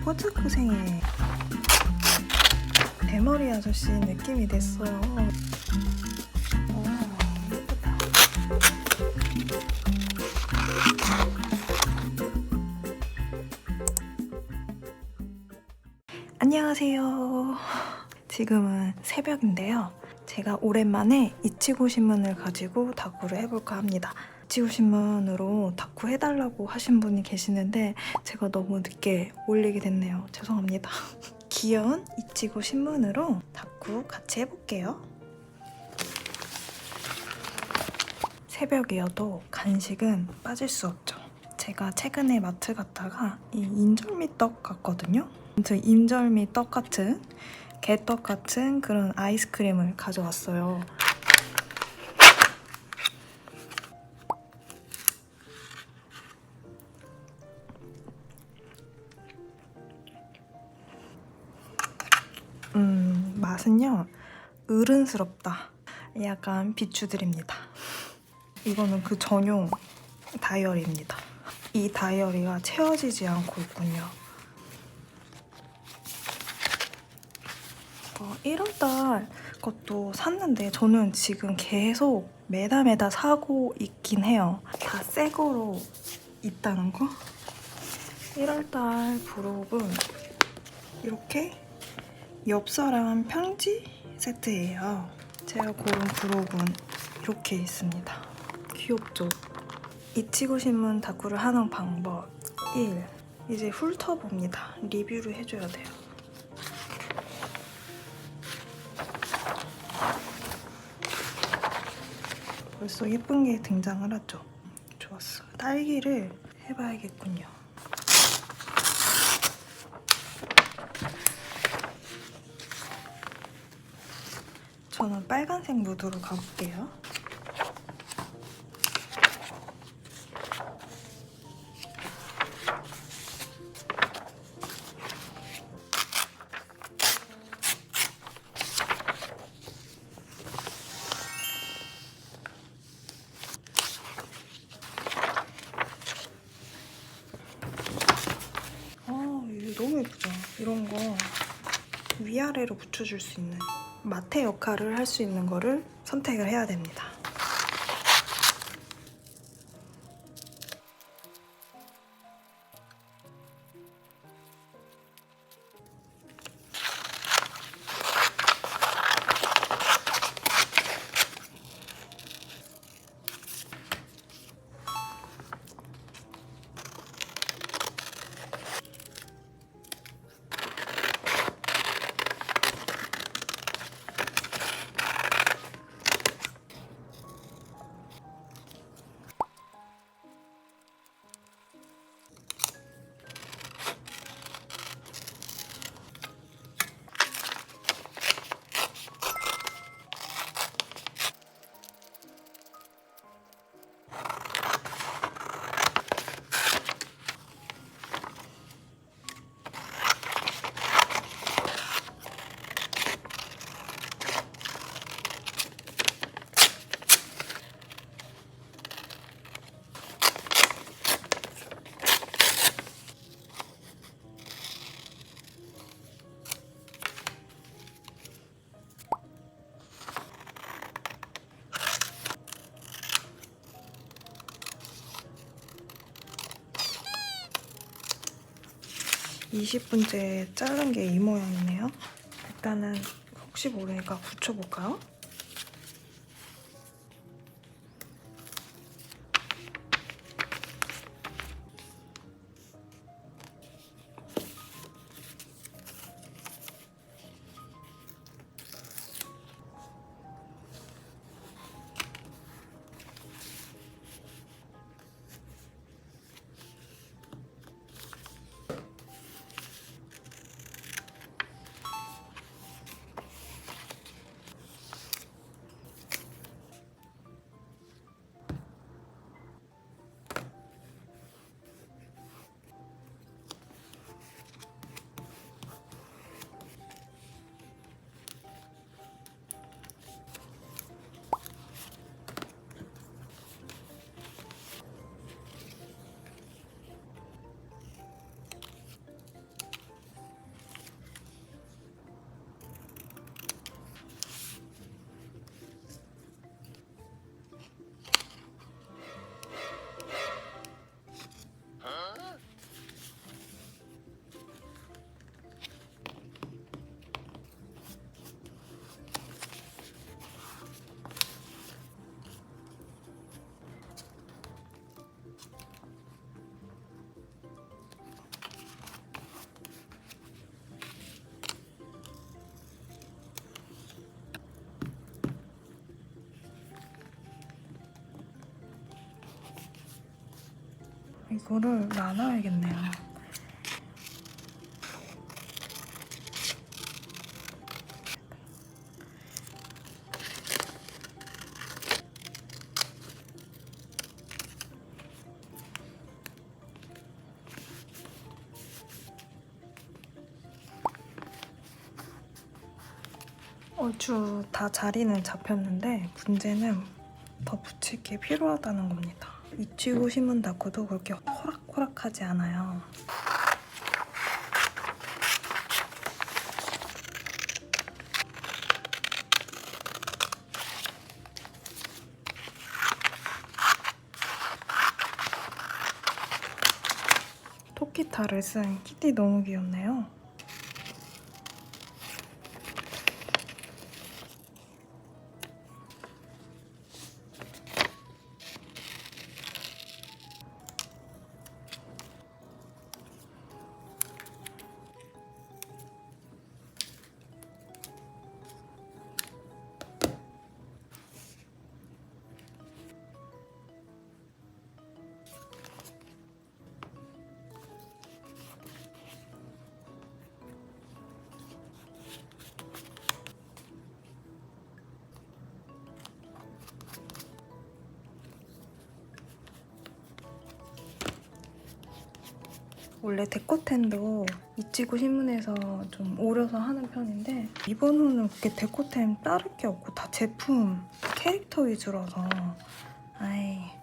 포차쿠생의 대머리 아저씨 느낌이 됐어요. 예쁘다. 안녕하세요. 지금은 새벽인데요. 제가 오랜만에 이치고 신문을 가지고 다쿠를 해볼까 합니다. 이치고 신문으로 다쿠 해달라고 하신 분이 계시는데 제가 너무 늦게 올리게 됐네요. 죄송합니다. 귀여운 이치고 신문으로 다쿠 같이 해볼게요. 새벽이어도 간식은 빠질 수 없죠. 제가 최근에 마트 갔다가 이 인절미 떡 같거든요. 아무튼 인절미 떡 같은 개떡 같은 그런 아이스크림을 가져왔어요. 맛은요, 어른스럽다. 약간 비추드립니다. 이거는 그 전용 다이어리입니다. 이 다이어리가 채워지지 않고 있군요. 1월달 것도 샀는데 저는 지금 계속 매달 사고 있긴 해요. 다 새 거로 있다는 거? 1월달 부록은 이렇게 엽서랑 편지 세트예요. 제가 고른 부록은 이렇게 있습니다. 귀엽죠? 이치고 신문 다쿠를 하는 방법 1. 이제 훑어봅니다. 리뷰를 해줘야 돼요. 벌써 예쁜 게 등장을 하죠. 좋았어. 딸기를 해봐야겠군요. 저는 빨간색 무드로 가볼게요. 이거 너무 예쁘죠? 이런 거 위아래로 붙여줄 수 있는 마테 역할을 할 수 있는 거를 선택을 해야 됩니다. 이 20분째 자른 게 이 모양이네요. 일단은 혹시 모르니까 붙여볼까요? 이거를 나눠야겠네요. 얼추 다 자리는 잡혔는데 문제는 더 붙일 게 필요하다는 겁니다. 이치고 신문 다쿠도 그렇게 호락호락하지 않아요. 토끼탈을 쓴 키티 너무 귀엽네요. 원래 데코템도 이치고 신문에서 좀 오려서 하는 편인데 이번 호는 그렇게 데코템 따를 게 없고 다 제품 캐릭터 위주라서 아이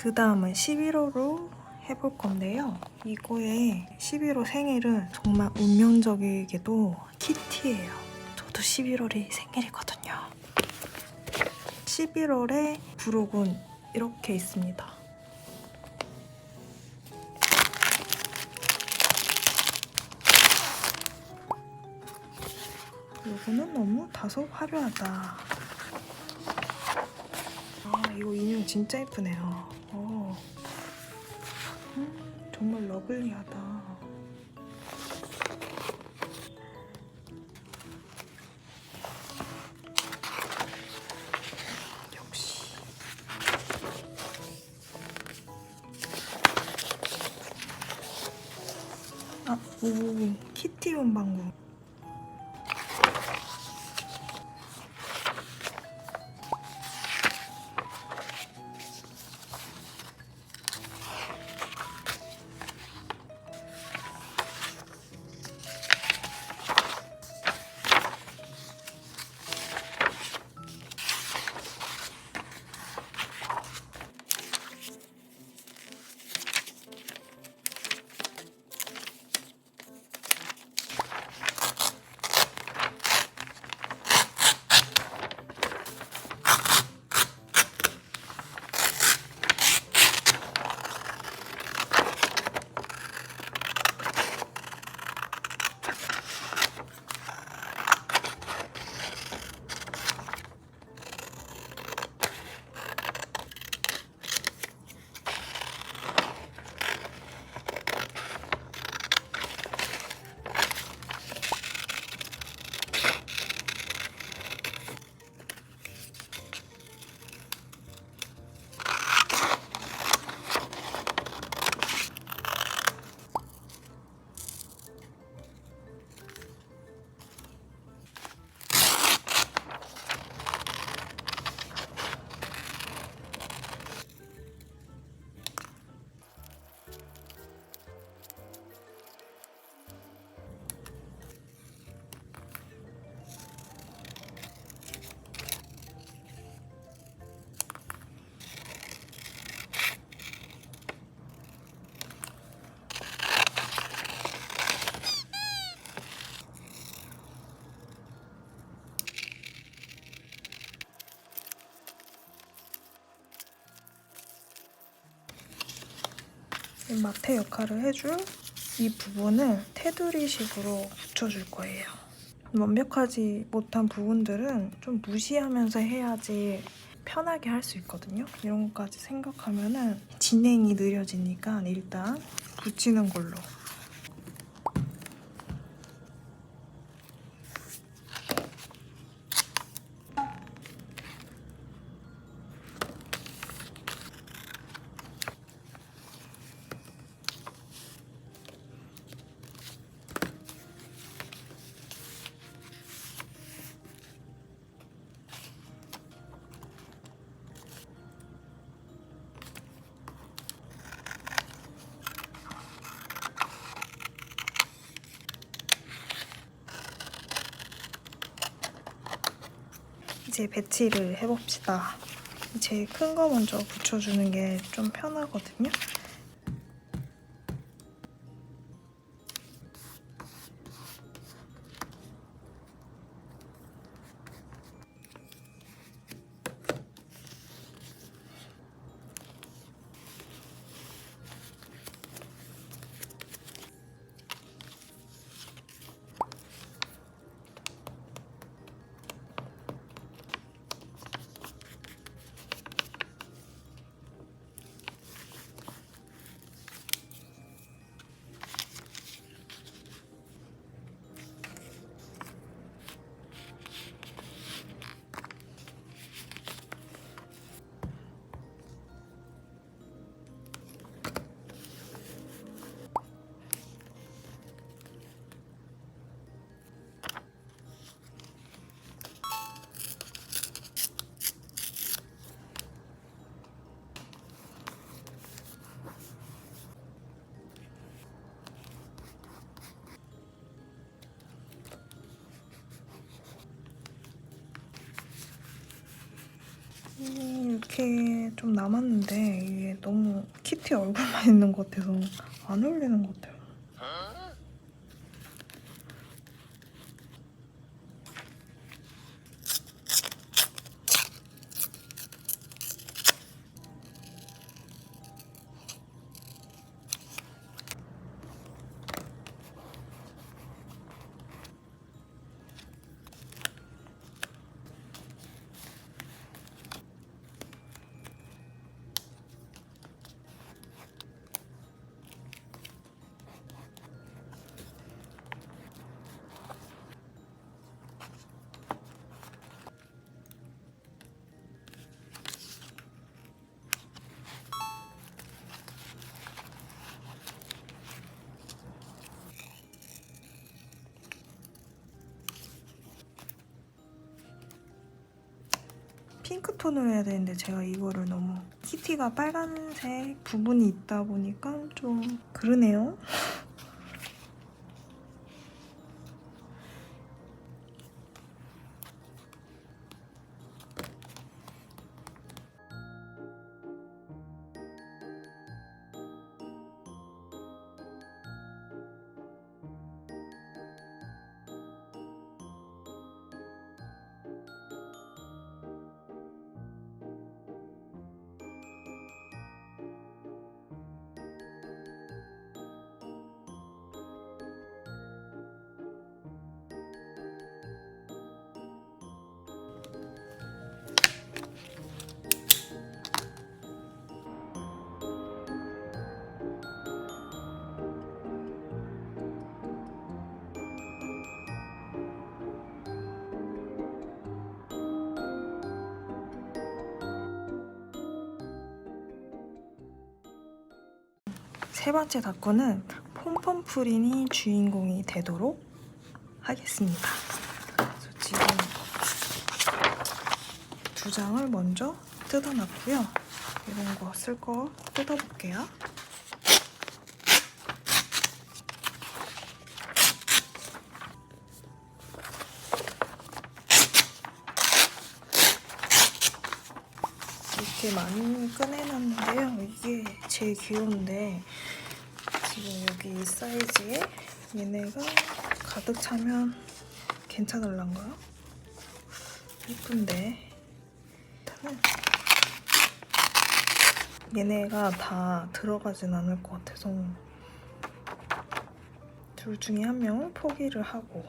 그 다음은 11호로 해볼 건데요. 이거의 11호 생일은 정말 운명적이게도 키티예요. 저도 11월이 생일이거든요. 11월에 부록은 이렇게 있습니다. 이거는 너무 다소 화려하다. 아, 이거 인형 진짜 예쁘네요. 정말 러블리하다. 역시. 아, 오, 키티 문방구. 이 마테 역할을 해줄 이 부분을 테두리식으로 붙여줄 거예요. 완벽하지 못한 부분들은 좀 무시하면서 해야지 편하게 할 수 있거든요. 이런 것까지 생각하면은 진행이 느려지니까 일단 붙이는 걸로. 이제 배치를 해봅시다. 제일 큰 거 먼저 붙여주는 게 좀 편하거든요. 이렇게 좀 남았는데 이게 너무 키티 얼굴만 있는 것 같아서 안 어울리는 것 같아요. 핑크톤으로 해야 되는데 제가 이거를 너무 키티가 빨간색 부분이 있다 보니까 좀 그러네요. 세 번째 다꾸는 폼폼프린이 주인공이 되도록 하겠습니다. 그래서 지금 두 장을 먼저 뜯어놨고요. 이런 거 쓸 거 뜯어볼게요. 이렇게 많이 꺼내놨는데요. 이게 제일 귀여운데 지금 여기 이 사이즈에 얘네가 가득 차면 괜찮을란가요? 이쁜데 일단은 얘네가 다 들어가진 않을 것 같아서 둘 중에 한 명은 포기를 하고.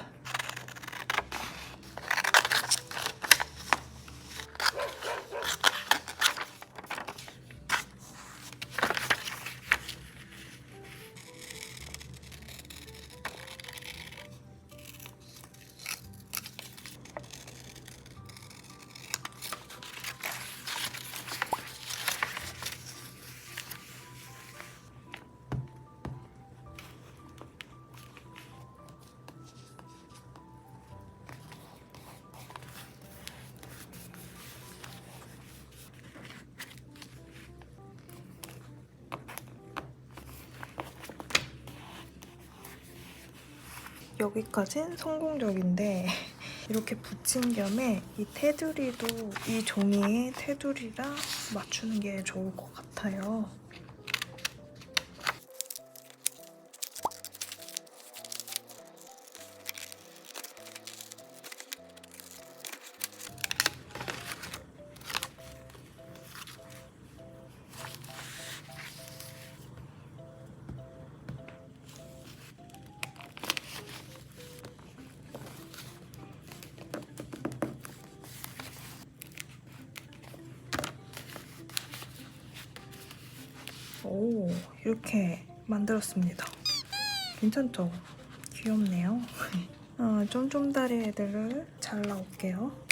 여기까진 성공적인데 이렇게 붙인 겸에 이 테두리도 이 종이에 테두리랑 맞추는 게 좋을 것 같아요. 오, 이렇게 만들었습니다. 괜찮죠? 귀엽네요. 쫌쫌다리 애들을 잘라올게요.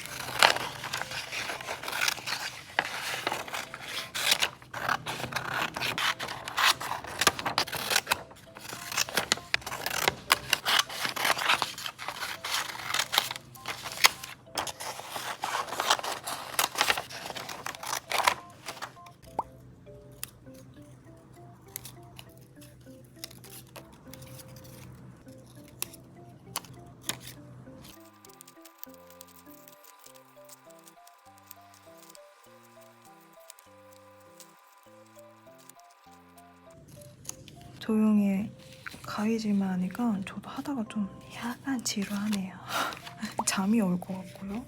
조용히 가위질만 하니까 저도 하다가 좀 약간 지루하네요. 잠이 올 것 같고요.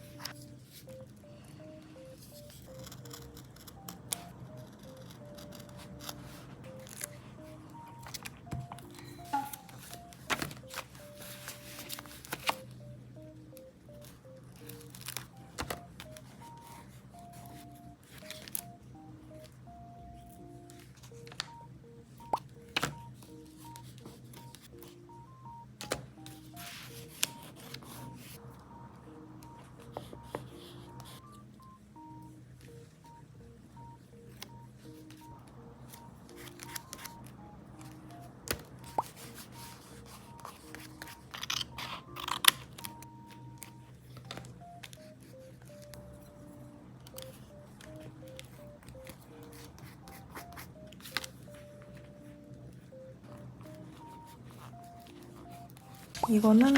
이거는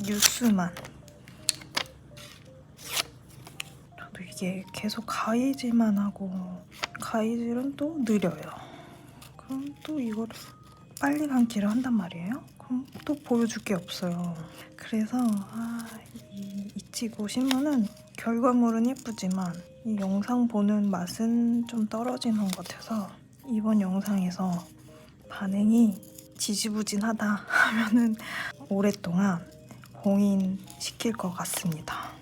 뉴스만. 저도 이게 계속 가위질만 하고 가위질은 또 느려요. 그럼 또 이거를 빨리 감기를 한단 말이에요. 그럼 또 보여줄 게 없어요. 그래서 이 이치고 신문은 결과물은 예쁘지만 이 영상 보는 맛은 좀 떨어지는 것 같아서 이번 영상에서 반응이 지지부진하다 하면은 오랫동안 봉인시킬 것 같습니다.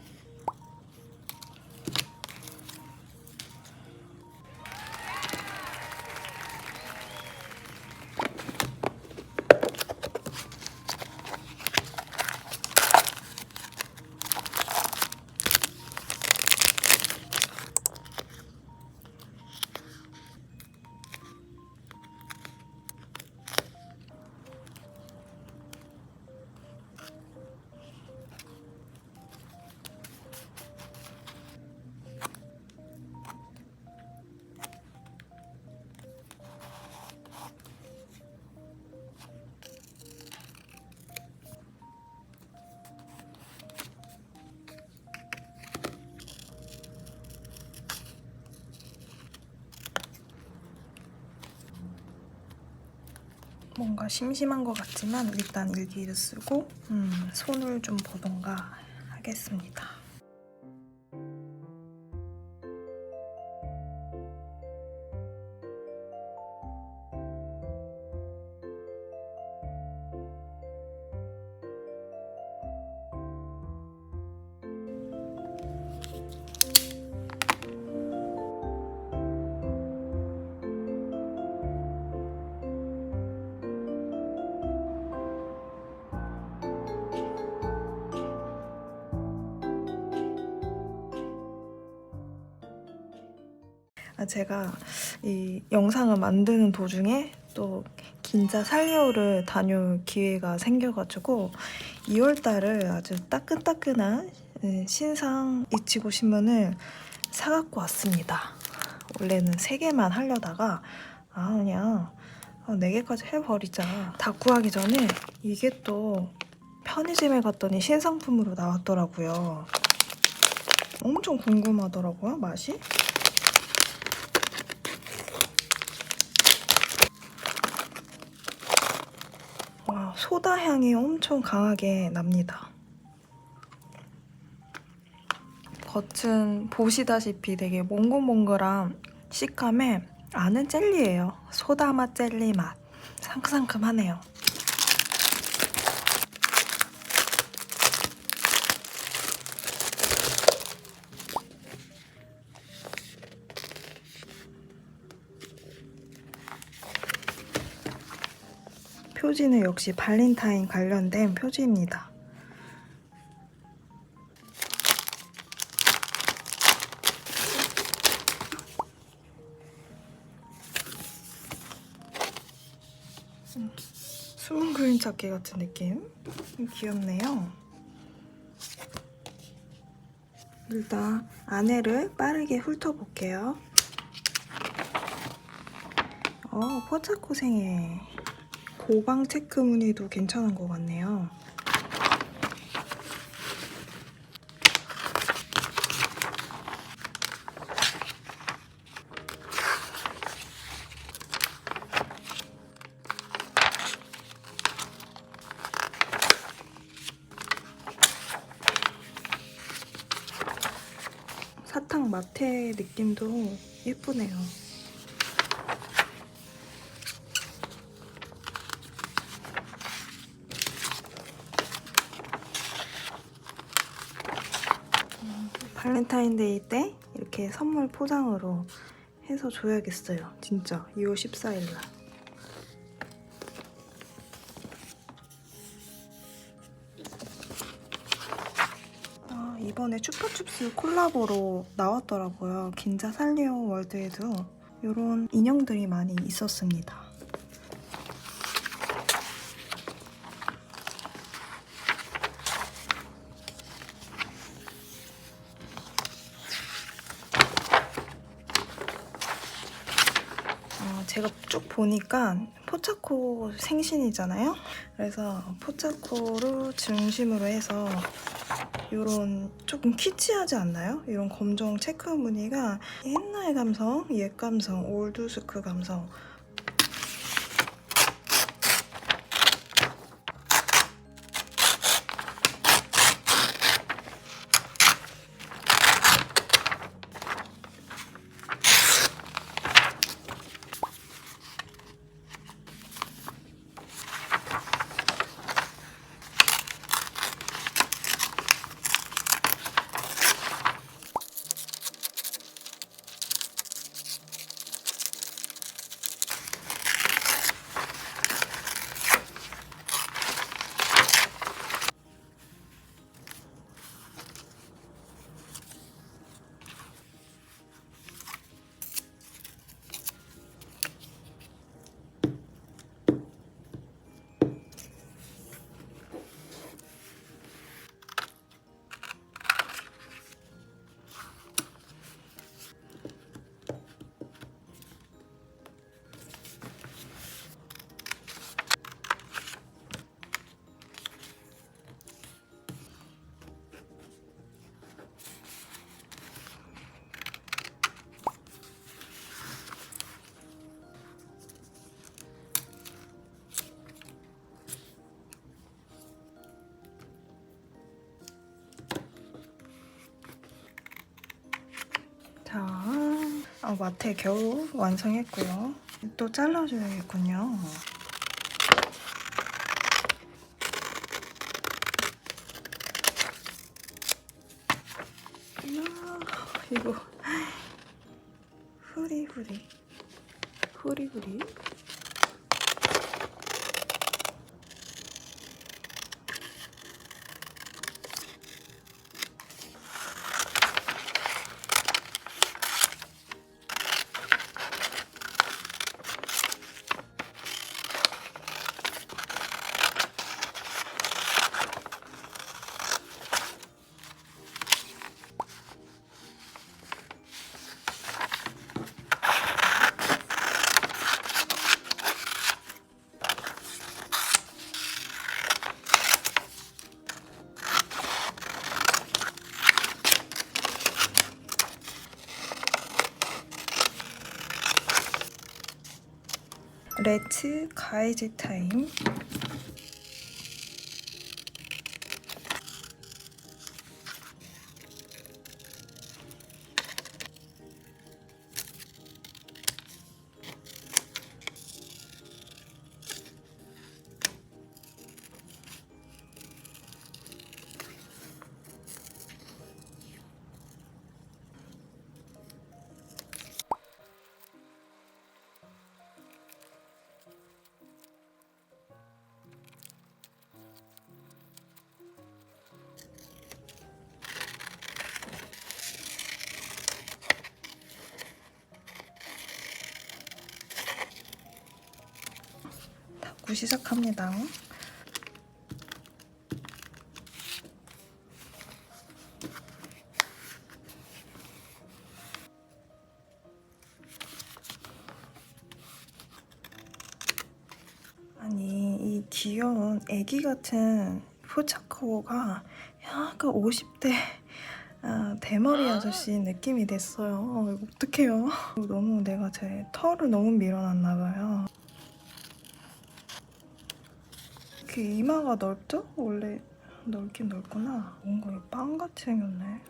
뭔가 심심한 것 같지만 일단 일기를 쓰고 손을 좀 보던가 하겠습니다. 제가 이 영상을 만드는 도중에 또 긴자 산리오를 다녀올 기회가 생겨가지고 2월달을 아주 따끈따끈한 신상 이치고 신문을 사갖고 왔습니다. 원래는 3개만 하려다가 그냥 4개까지 해버리자. 다꾸하기 전에 이게 또 편의점에 갔더니 신상품으로 나왔더라고요. 엄청 궁금하더라고요, 맛이. 와, 소다 향이 엄청 강하게 납니다. 겉은 보시다시피 되게 몽글몽글한 식감에 안은 젤리예요. 소다 맛 젤리 맛. 상큼상큼하네요. 표지는 역시 발렌타인 관련된 표지입니다. 숨은 그림 찾기 같은 느낌? 귀엽네요. 일단 안에를 빠르게 훑어볼게요. 포차코생의 고방 체크 무늬도 괜찮은 것 같네요. 사탕 마테 느낌도 예쁘네요. 발렌타인데이 때 이렇게 선물 포장으로 해서 줘야겠어요. 진짜 2월 14일 날. 이번에 추파춥스 콜라보로 나왔더라고요. 긴자 산리오 월드에도 이런 인형들이 많이 있었습니다. 제가 쭉 보니까 포차코 생신이잖아요. 그래서 포차코를 중심으로 해서 이런 조금 키치하지 않나요? 이런 검정 체크 무늬가 옛날 감성, 옛 감성, 올드스쿨 감성. 자, 마테 겨우 완성했고요. 또 잘라줘야겠군요. 이거 후리후리 후리후리. 레츠 가이즈 타임. 닦고 시작합니다. 아니, 이 귀여운 애기 같은 포차코가 약간 50대 대머리 아저씨 느낌이 됐어요. 이거 어떡해요? 너무 내가 제 털을 너무 밀어놨나 봐요. 그 이마가 넓죠? 원래 넓긴 넓구나. 뭔가 빵같이 생겼네.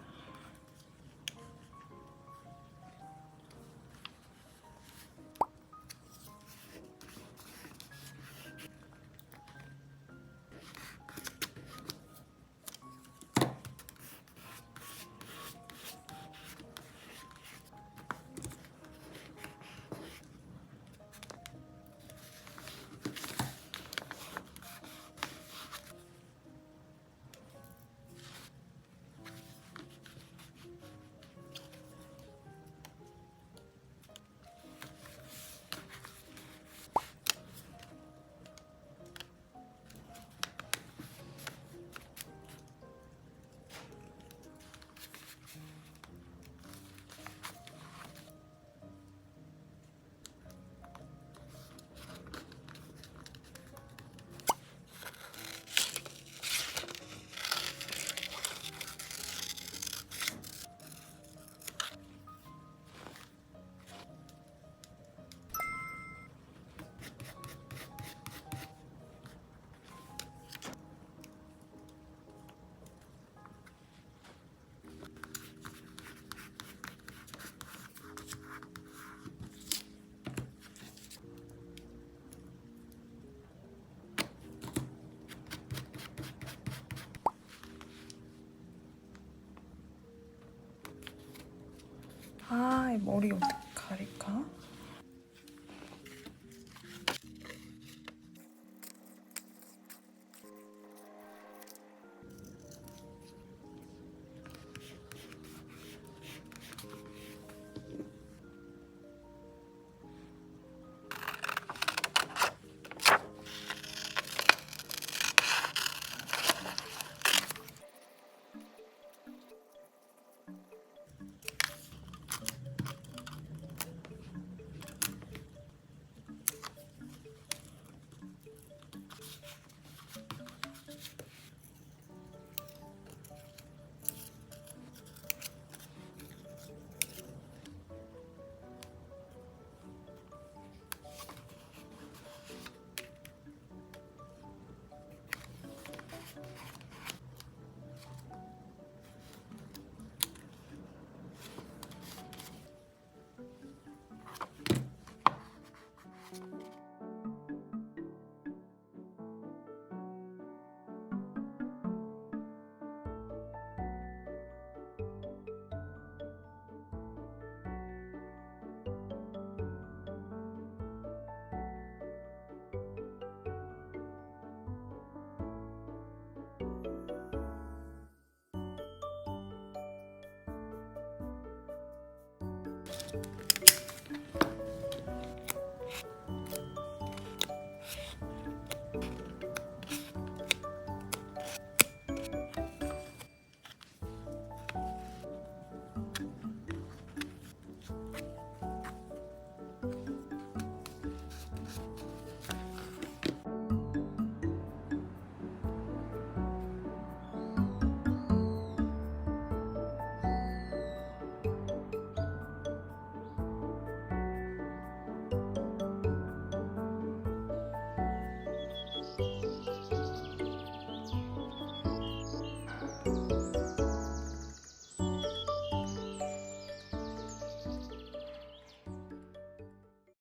이 머리 어떻게 가릴까?